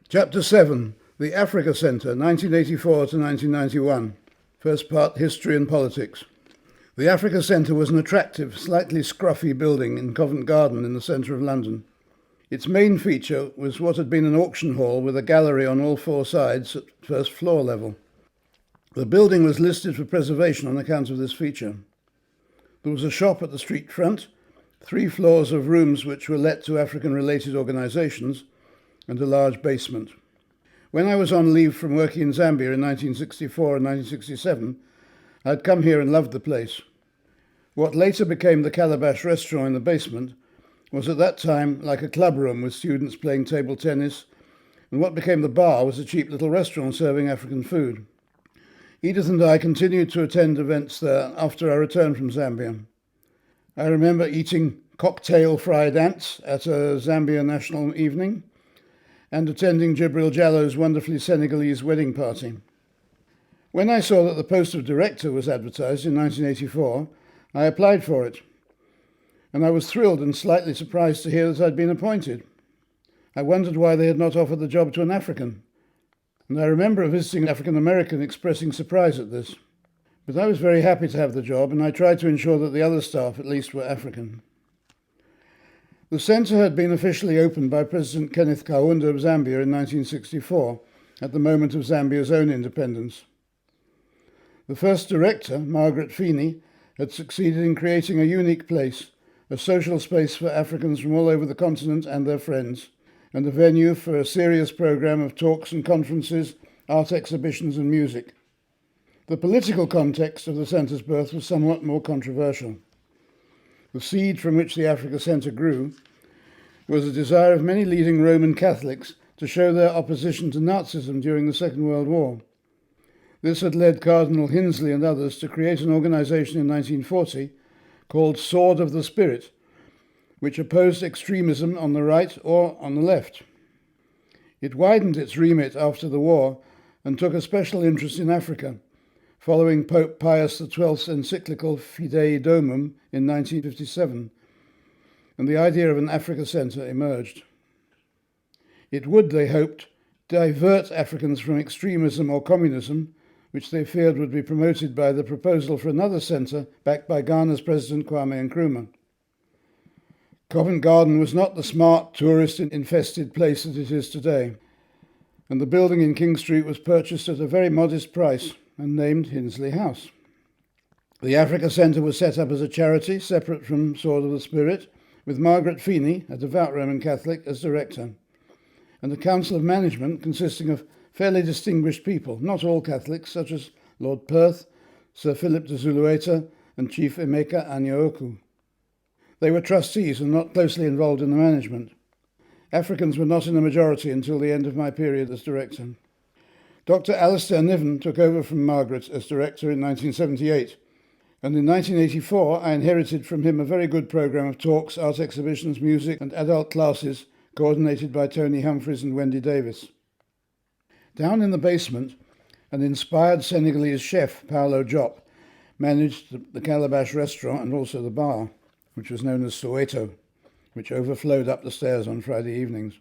Chapter 7, The Africa Centre, 1984 to 1991. First part, History and Politics. The Africa Centre was an attractive, slightly scruffy building in Covent Garden in the centre of London. Its main feature was what had been an auction hall with a gallery on all four sides at first floor level. The building was listed for preservation on account of this feature. There was a shop at the street front, 3 floors of rooms which were let to African-related organisations, and a large basement. When I was on leave from working in Zambia in 1964 and 1967, I had come here and loved the place. What later became the Calabash restaurant in the basement was at that time like a clubroom with students playing table tennis, and what became the bar was a cheap little restaurant serving African food. Edith and I continued to attend events there after our return from Zambia. I remember eating cocktail fried ants at a Zambia national evening and attending Jibril Jallo's wonderfully Senegalese wedding party. When I saw that the post of director was advertised in 1984, I applied for it, and I was thrilled and slightly surprised to hear that I'd been appointed. I wondered why they had not offered the job to an African, and I remember a visiting African American expressing surprise at this. But I was very happy to have the job, and I tried to ensure that the other staff at least were African. The centre had been officially opened by President Kenneth Kaunda of Zambia in 1964, at the moment of Zambia's own independence. The first director, Margaret Feeney, had succeeded in creating a unique place, a social space for Africans from all over the continent and their friends, and a venue for a serious programme of talks and conferences, art exhibitions and music. The political context of the centre's birth was somewhat more controversial. The seed from which the Africa Centre grew was a desire of many leading Roman Catholics to show their opposition to Nazism during the Second World War. This had led Cardinal Hinsley and others to create an organisation in 1940 called Sword of the Spirit, which opposed extremism on the right or on the left. It widened its remit after the war and took a special interest in Africa, following Pope Pius XII's encyclical Fidei Domum in 1957, and the idea of an Africa Centre emerged. It would, they hoped, divert Africans from extremism or communism, which they feared would be promoted by the proposal for another centre backed by Ghana's President Kwame Nkrumah. Covent Garden was not the smart, tourist-infested place that it is today, and the building in King Street was purchased at a very modest price and named Hinsley House. The Africa Centre was set up as a charity, separate from Sword of the Spirit, with Margaret Feeney, a devout Roman Catholic, as director, and a council of management consisting of fairly distinguished people, not all Catholics, such as Lord Perth, Sir Philip de Zulueta, and Chief Emeka Anyaoku. They were trustees and not closely involved in the management. Africans were not in the majority until the end of my period as director. Dr. Alistair Niven took over from Margaret as director in 1978, and in 1984 I inherited from him a very good programme of talks, art exhibitions, music and adult classes coordinated by Tony Humphreys and Wendy Davis. Down in the basement, an inspired Senegalese chef, Paolo Diop, managed the Calabash restaurant and also the bar, which was known as Soweto, which overflowed up the stairs on Friday evenings.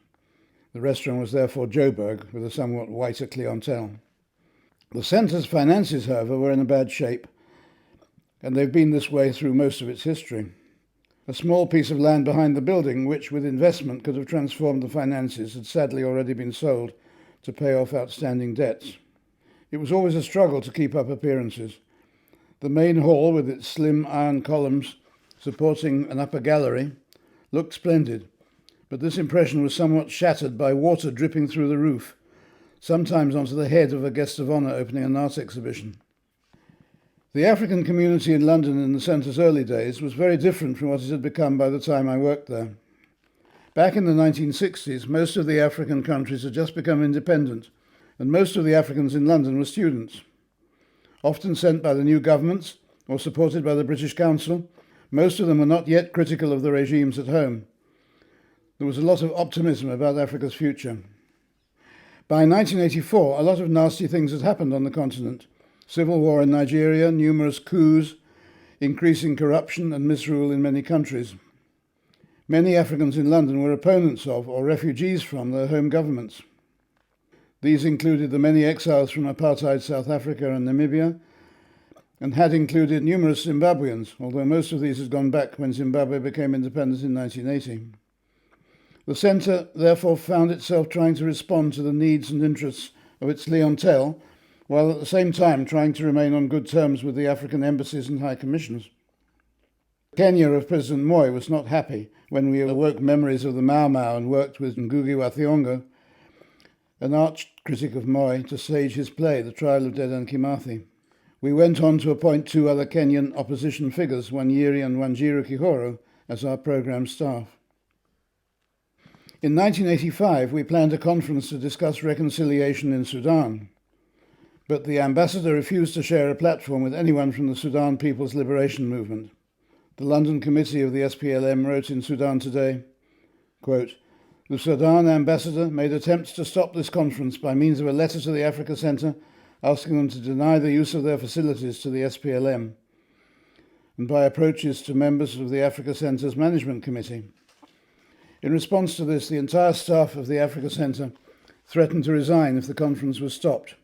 The restaurant was therefore Joburg, with a somewhat whiter clientele. The centre's finances, however, were in a bad shape, and they've been this way through most of its history. A small piece of land behind the building, which with investment could have transformed the finances, had sadly already been sold to pay off outstanding debts. It was always a struggle to keep up appearances. The main hall, with its slim iron columns supporting an upper gallery, looked splendid, but this impression was somewhat shattered by water dripping through the roof, sometimes onto the head of a guest of honour opening an art exhibition. The African community in London in the centre's early days was very different from what it had become by the time I worked there. Back in the 1960s, most of the African countries had just become independent, and most of the Africans in London were students. Often sent by the new governments or supported by the British Council, most of them were not yet critical of the regimes at home. There was a lot of optimism about Africa's future. By 1984, a lot of nasty things had happened on the continent. Civil war in Nigeria, numerous coups, increasing corruption and misrule in many countries. Many Africans in London were opponents of or refugees from their home governments. These included the many exiles from apartheid South Africa and Namibia, and had included numerous Zimbabweans, although most of these had gone back when Zimbabwe became independent in 1980. The centre therefore found itself trying to respond to the needs and interests of its clientele, while at the same time trying to remain on good terms with the African embassies and high commissions. Kenya of President Moi was not happy when we awoke memories of the Mau Mau and worked with Ngugi wa Thiong'o, an arch critic of Moi, to stage his play, The Trial of Dedan Kimathi. We went on to appoint 2 other Kenyan opposition figures, Wanyiri and Wanjiru Kihoro, as our programme staff. In 1985, we planned a conference to discuss reconciliation in Sudan, but the ambassador refused to share a platform with anyone from the Sudan People's Liberation Movement. The London committee of the SPLM wrote in Sudan Today, quote, "The Sudan ambassador made attempts to stop this conference by means of a letter to the Africa Centre asking them to deny the use of their facilities to the SPLM, and by approaches to members of the Africa Centre's management committee. In response to this, the entire staff of the Africa Centre threatened to resign if the conference was stopped.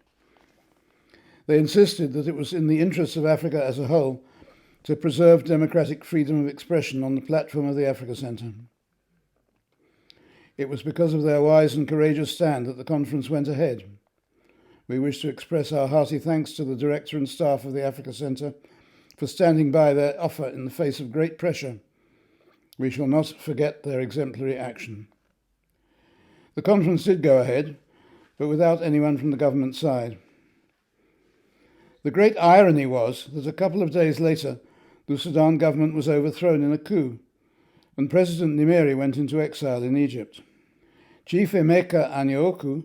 They insisted that it was in the interests of Africa as a whole to preserve democratic freedom of expression on the platform of the Africa Centre. It was because of their wise and courageous stand that the conference went ahead. We wish to express our hearty thanks to the director and staff of the Africa Centre for standing by their offer in the face of great pressure. We shall not forget their exemplary action." The conference did go ahead, but without anyone from the government side. The great irony was that a couple of days later, the Sudan government was overthrown in a coup, and President Nimeri went into exile in Egypt. Chief Emeka Anyaoku,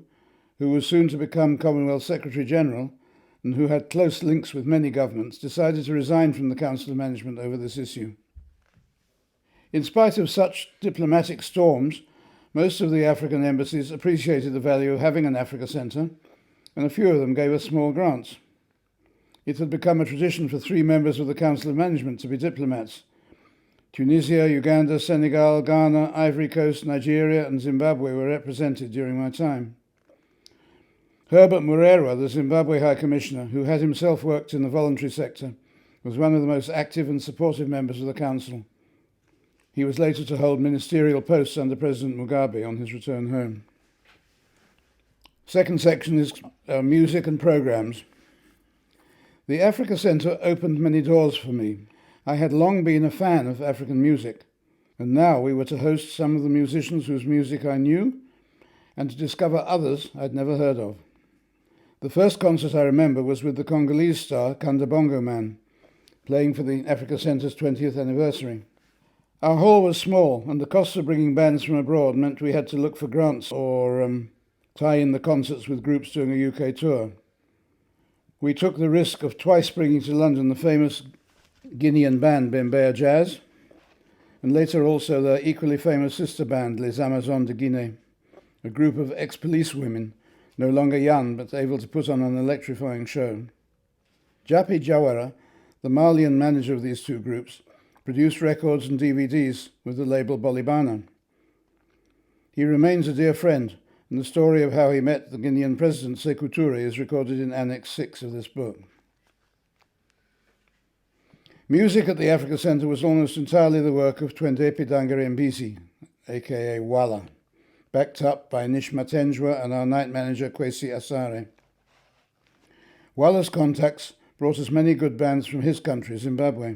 who was soon to become Commonwealth Secretary General, and who had close links with many governments, decided to resign from the Council of Management over this issue. In spite of such diplomatic storms, most of the African embassies appreciated the value of having an Africa Centre, and a few of them gave us small grants. It had become a tradition for 3 members of the Council of Management to be diplomats. Tunisia, Uganda, Senegal, Ghana, Ivory Coast, Nigeria, and Zimbabwe were represented during my time. Herbert Murera, the Zimbabwe High Commissioner, who had himself worked in the voluntary sector, was one of the most active and supportive members of the Council. He was later to hold ministerial posts under President Mugabe on his return home. Second section is music and programs. The Africa Centre opened many doors for me. I had long been a fan of African music, and now we were to host some of the musicians whose music I knew, and to discover others I'd never heard of. The first concert I remember was with the Congolese star Kanda Bongo Man, playing for the Africa Centre's 20th anniversary. Our hall was small, and the costs of bringing bands from abroad meant we had to look for grants or tie in the concerts with groups doing a UK tour. We took the risk of twice bringing to London the famous Guinean band Bembeya Jazz, and later also their equally famous sister band Les Amazones de Guinée, a group of ex-police women, no longer young but able to put on an electrifying show. Japi Jawara, the Malian manager of these 2 groups, produced records and DVDs with the label Bolibana. He remains a dear friend, and the story of how he met the Guinean president Sékou Touré is recorded in Annex 6 of this book. Music at the Africa Centre was almost entirely the work of Twende Pidangere Mbisi, aka Wala, backed up by Nish Matenjwa and our night manager Kwesi Asare. Wala's contacts brought us many good bands from his country, Zimbabwe.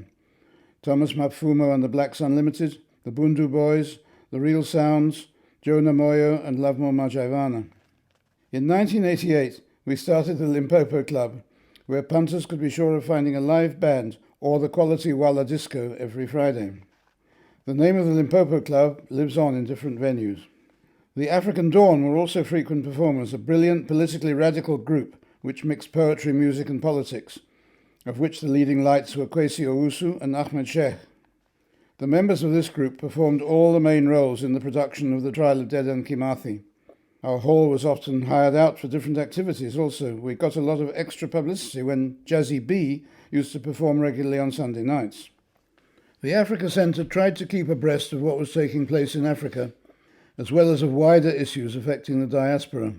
Thomas Mapfumo and the Blacks Unlimited, the Bundu Boys, the Real Sounds, Jonah Moyo and Lovemore Majaivana. In 1988, we started the Limpopo Club, where punters could be sure of finding a live band or the quality Wala disco every Friday. The name of the Limpopo Club lives on in different venues. The African Dawn were also frequent performers, a brilliant politically radical group which mixed poetry, music and politics, of which the leading lights were Kwesi Owusu and Ahmed Sheikh. The members of this group performed all the main roles in the production of The Trial of Dedan Kimathi. Our hall was often hired out for different activities also. We got a lot of extra publicity when Jazzy B used to perform regularly on Sunday nights. The Africa Centre tried to keep abreast of what was taking place in Africa, as well as of wider issues affecting the diaspora.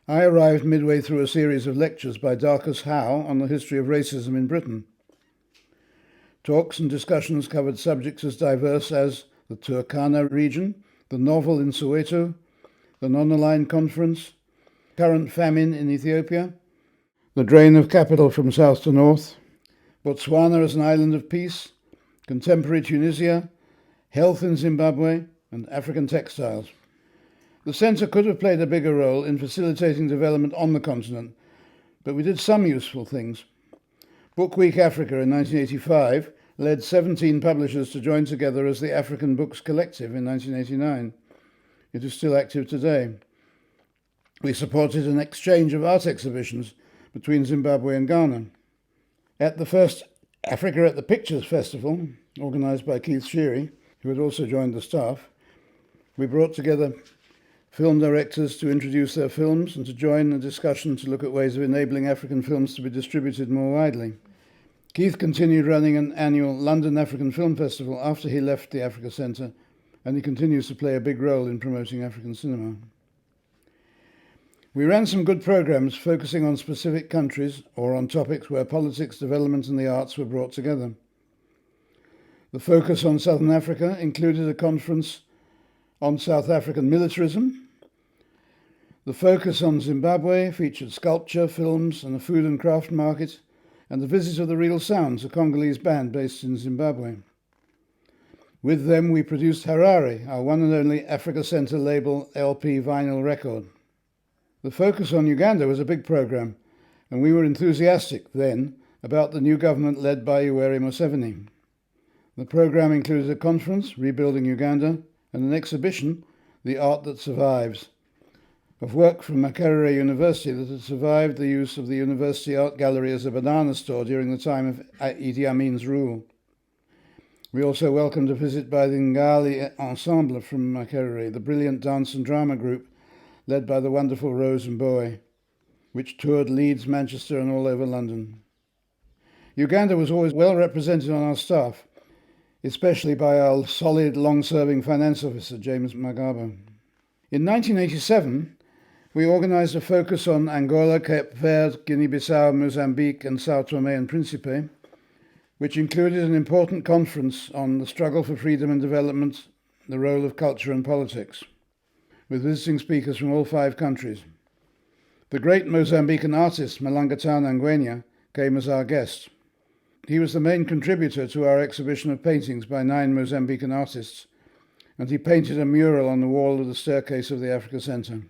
I arrived midway through a series of lectures by Darcus Howe on the history of racism in Britain. Talks and discussions covered subjects as diverse as the Turkana region, the novel in Soweto, the non-aligned conference, current famine in Ethiopia, the drain of capital from south to north, Botswana as an island of peace, contemporary Tunisia, health in Zimbabwe, and African textiles. The centre could have played a bigger role in facilitating development on the continent, but we did some useful things. Book Week Africa in 1985 led 17 publishers to join together as the African Books Collective in 1989. It is still active today. We supported an exchange of art exhibitions between Zimbabwe and Ghana. At the first Africa at the Pictures Festival, organised by Keith Sheary, who had also joined the staff, we brought together film directors to introduce their films and to join the discussion to look at ways of enabling African films to be distributed more widely. Keith continued running an annual London African Film Festival after he left the Africa Centre, and he continues to play a big role in promoting African cinema. We ran some good programmes focusing on specific countries or on topics where politics, development and the arts were brought together. The focus on Southern Africa included a conference on South African militarism. The focus on Zimbabwe featured sculpture, films and a food and craft market, and the visit of the Real Sounds, a Congolese band based in Zimbabwe. With them we produced Harare, our one and only Africa Centre label LP vinyl record. The focus on Uganda was a big programme, and we were enthusiastic then about the new government led by Yoweri Museveni. The programme included a conference, Rebuilding Uganda, and an exhibition, The Art That Survives, of work from Makerere University that had survived the use of the University Art Gallery as a banana store during the time of Idi Amin's rule. We also welcomed a visit by the Ngali Ensemble from Makerere, the brilliant dance and drama group led by the wonderful Rose and Boy, which toured Leeds, Manchester and all over London. Uganda was always well represented on our staff, especially by our solid, long-serving finance officer, James Magabo. In 1987, we organised a focus on Angola, Cape Verde, Guinea-Bissau, Mozambique and São Tomé and Príncipe, which included an important conference on the struggle for freedom and development, the role of culture and politics, with visiting speakers from all 5 countries. The great Mozambican artist Malangatana Ngwenya came as our guest. He was the main contributor to our exhibition of paintings by 9 Mozambican artists, and he painted a mural on the wall of the staircase of the Africa Centre.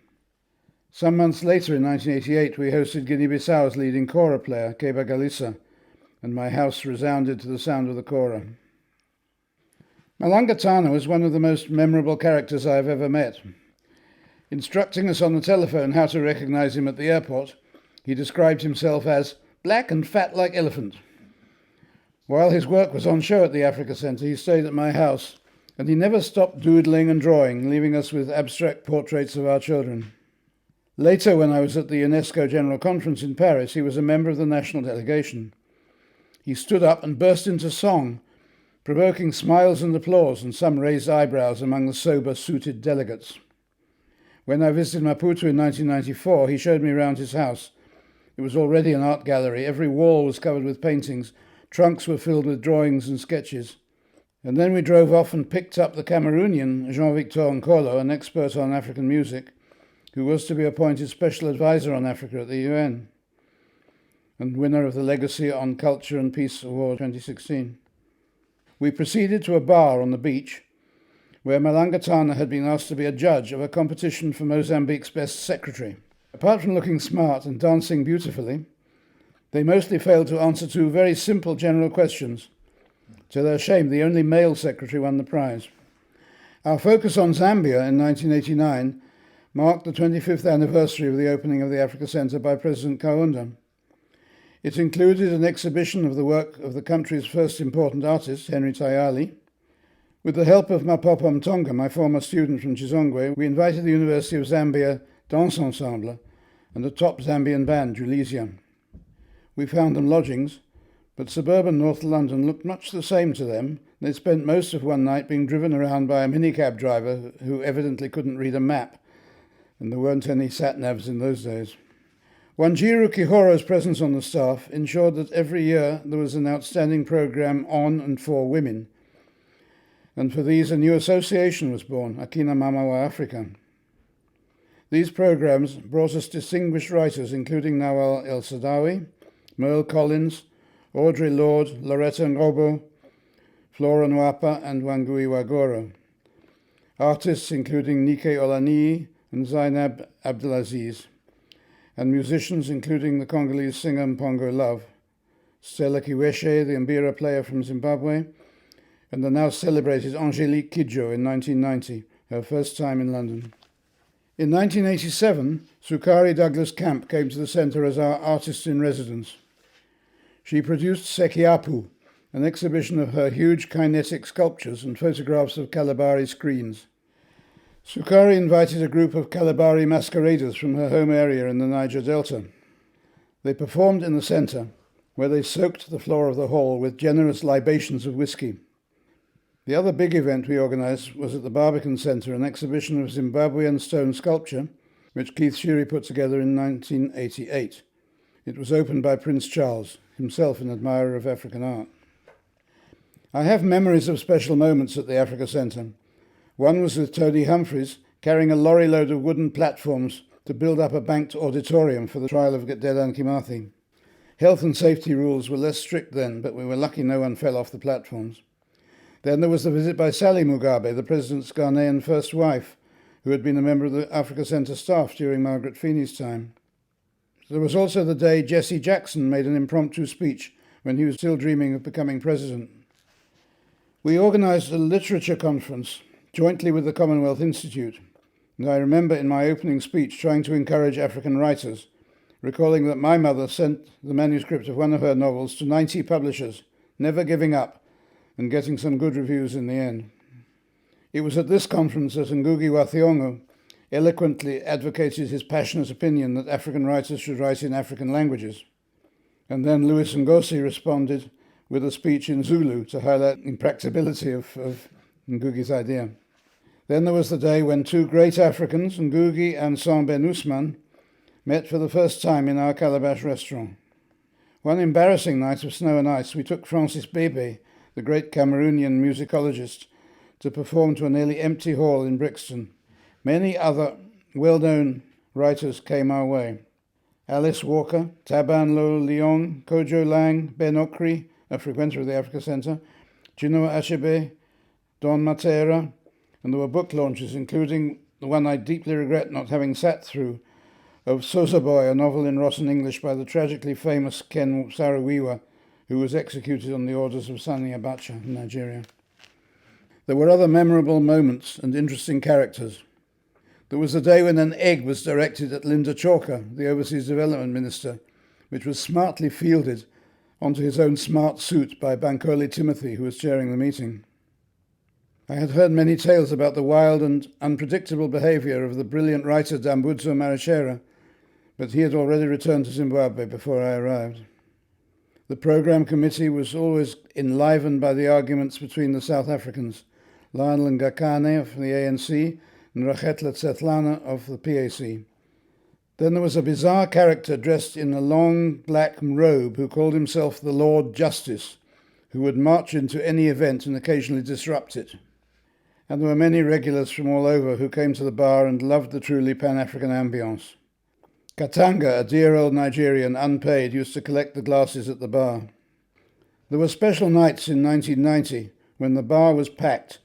Some months later, in 1988, we hosted Guinea-Bissau's leading kora player, Keba Galissa, and my house resounded to the sound of the kora. Malangatana was one of the most memorable characters I have ever met. Instructing us on the telephone how to recognise him at the airport, he described himself as black and fat like elephant. While his work was on show at the Africa Centre, he stayed at my house, and he never stopped doodling and drawing, leaving us with abstract portraits of our children. Later, when I was at the UNESCO General Conference in Paris, he was a member of the national delegation. He stood up and burst into song, provoking smiles and applause and some raised eyebrows among the sober-suited delegates. When I visited Maputo in 1994, he showed me around his house. It was already an art gallery. Every wall was covered with paintings. Trunks were filled with drawings and sketches. And then we drove off and picked up the Cameroonian Jean-Victor Nkolo, an expert on African music, who was to be appointed Special Advisor on Africa at the UN and winner of the Legacy on Culture and Peace Award 2016. We proceeded to a bar on the beach where Malangatana had been asked to be a judge of a competition for Mozambique's best secretary. Apart from looking smart and dancing beautifully, they mostly failed to answer 2 very simple general questions. To their shame, the only male secretary won the prize. Our focus on Zambia in 1989 marked the 25th anniversary of the opening of the Africa Centre by President Kaunda. It included an exhibition of the work of the country's first important artist, Henry Tayali. With the help of Mapopo Mtonga, my former student from Chizongwe, we invited the University of Zambia Dance Ensemble and the top Zambian band, Julisia. We found them lodgings, but suburban North London looked much the same to them. They spent most of one night being driven around by a minicab driver who evidently couldn't read a map, and there weren't any sat-navs in those days. Wanjiru Kihoro's presence on the staff ensured that every year there was an outstanding program on and for women, and for these a new association was born, Akina Mama wa Africa. These programs brought us distinguished writers including Nawal El-Sadawi, Merle Collins, Audre Lorde, Loretta Ngobo, Flora Nwapa and Wangui Wagoro. Artists including Nike Olanii and Zainab Abdelaziz, and musicians including the Congolese singer Mpongo Love, Stella Kiweshe, the mbira player from Zimbabwe, and the now celebrated Angelique Kidjo in 1990, her first time in London. In 1987, Sukari Douglas Camp came to the centre as our artist in residence. She produced Sekiapu, an exhibition of her huge kinetic sculptures and photographs of Kalabari screens. Sukari invited a group of Kalabari masqueraders from her home area in the Niger Delta. They performed in the centre, where they soaked the floor of the hall with generous libations of whiskey. The other big event we organised was at the Barbican Centre, an exhibition of Zimbabwean stone sculpture, which Keith Shiri put together in 1988. It was opened by Prince Charles, himself an admirer of African art. I have memories of special moments at the Africa Centre. One was with Tony Humphreys carrying a lorry load of wooden platforms to build up a banked auditorium for the trial of Dedan Kimathi. Health and safety rules were less strict then, but we were lucky no one fell off the platforms. Then there was the visit by Sally Mugabe, the President's Ghanaian first wife, who had been a member of the Africa Centre staff during Margaret Feeney's time. There was also the day Jesse Jackson made an impromptu speech when he was still dreaming of becoming president. We organised a literature conference jointly with the Commonwealth Institute, and I remember in my opening speech trying to encourage African writers, recalling that my mother sent the manuscript of one of her novels to 90 publishers, never giving up, and getting some good reviews in the end. It was at this conference that Ngugi wa Thiong'o eloquently advocated his passionate opinion that African writers should write in African languages. And then Louis Ngozi responded with a speech in Zulu to highlight the impracticability of Ngugi's idea. Then there was the day when two great Africans, Ngugi and Sam Ben Usman, met for the first time in our Calabash restaurant. One embarrassing night of snow and ice, we took Francis Bebe, the great Cameroonian musicologist, to perform to a nearly empty hall in Brixton. Many other well-known writers came our way. Alice Walker, Taban Lo Leong, Kojo Lang, Ben Okri, a frequenter of the Africa Centre, Chinua Achebe, Don Matera, and there were book launches, including the one I deeply regret not having sat through, of Sosa Boy, a novel in Rotten English by the tragically famous Ken Saro-Wiwa, who was executed on the orders of Sani Abacha in Nigeria. There were other memorable moments and interesting characters. There was a day when an egg was directed at Linda Chalker, the Overseas Development Minister, which was smartly fielded onto his own smart suit by Bankole Timothy, who was chairing the meeting. I had heard many tales about the wild and unpredictable behaviour of the brilliant writer Dambudzo Marachera, but he had already returned to Zimbabwe before I arrived. The programme committee was always enlivened by the arguments between the South Africans, Lionel Ngakane of the ANC and Rakhetla Tsetlana of the PAC. Then there was a bizarre character dressed in a long black robe who called himself the Lord Justice, who would march into any event and occasionally disrupt it. And there were many regulars from all over who came to the bar and loved the truly Pan-African ambience. Katanga, a dear old Nigerian, unpaid, used to collect the glasses at the bar. There were special nights in 1990 when the bar was packed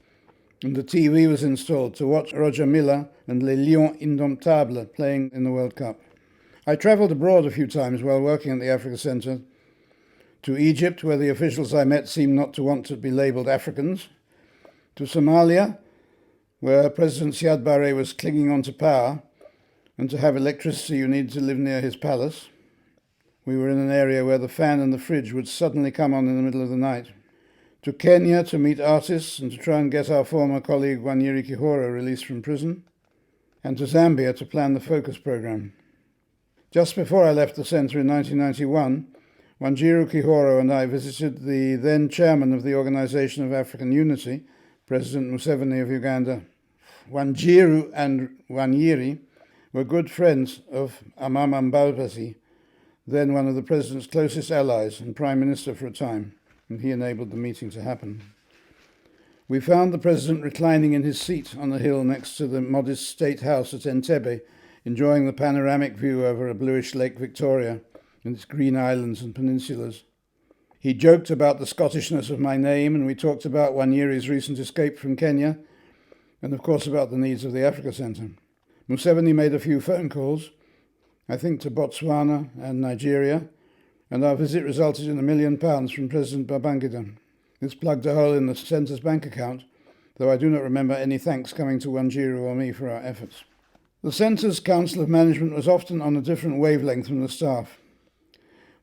and the TV was installed to watch Roger Milla and Les Lions Indomptables playing in the World Cup. I travelled abroad a few times while working at the Africa Centre, to Egypt, where the officials I met seemed not to want to be labelled Africans, to Somalia, where President Siad Barre was clinging on to power, and to have electricity you needed to live near his palace. We were in an area where the fan and the fridge would suddenly come on in the middle of the night. To Kenya to meet artists and to try and get our former colleague Wanyiri Kihoro released from prison, and to Zambia to plan the focus programme. Just before I left the centre in 1991, Wanjiru Kihoro and I visited the then chairman of the Organisation of African Unity, President Museveni of Uganda. Wanjiru and Wanyiri were good friends of Amama Mbabazi, then one of the president's closest allies and prime minister for a time, and he enabled the meeting to happen. We found the president reclining in his seat on the hill next to the modest state house at Entebbe, enjoying the panoramic view over a bluish Lake Victoria and its green islands and peninsulas. He joked about the Scottishness of my name, and we talked about Wanyiri's recent escape from Kenya, and of course about the needs of the Africa Centre. Museveni made a few phone calls, I think to Botswana and Nigeria, and our visit resulted in £1 million from President Babangida. This plugged a hole in the Centre's bank account, though I do not remember any thanks coming to Wanjiru or me for our efforts. The Centre's Council of Management was often on a different wavelength from the staff.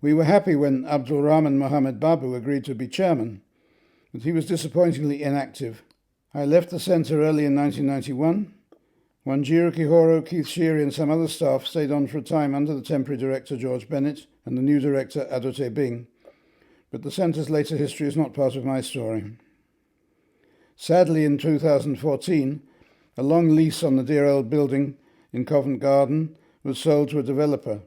We were happy when Abdul Rahman Mohammed Babu agreed to be chairman, but he was disappointingly inactive. I left the Centre early in 1991. Wanjiru Kihoro, Keith Sheary and some other staff stayed on for a time under the temporary director George Bennett and the new director Adote Bing, but the Centre's later history is not part of my story. Sadly, in 2014, a long lease on the dear old building in Covent Garden was sold to a developer,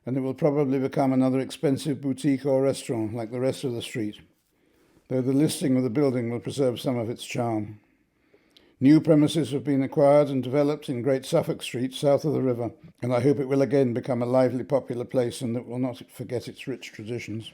and it will probably become another expensive boutique or restaurant like the rest of the street, though the listing of the building will preserve some of its charm. New premises have been acquired and developed in Great Suffolk Street, south of the river, and I hope it will again become a lively, popular place and that will not forget its rich traditions.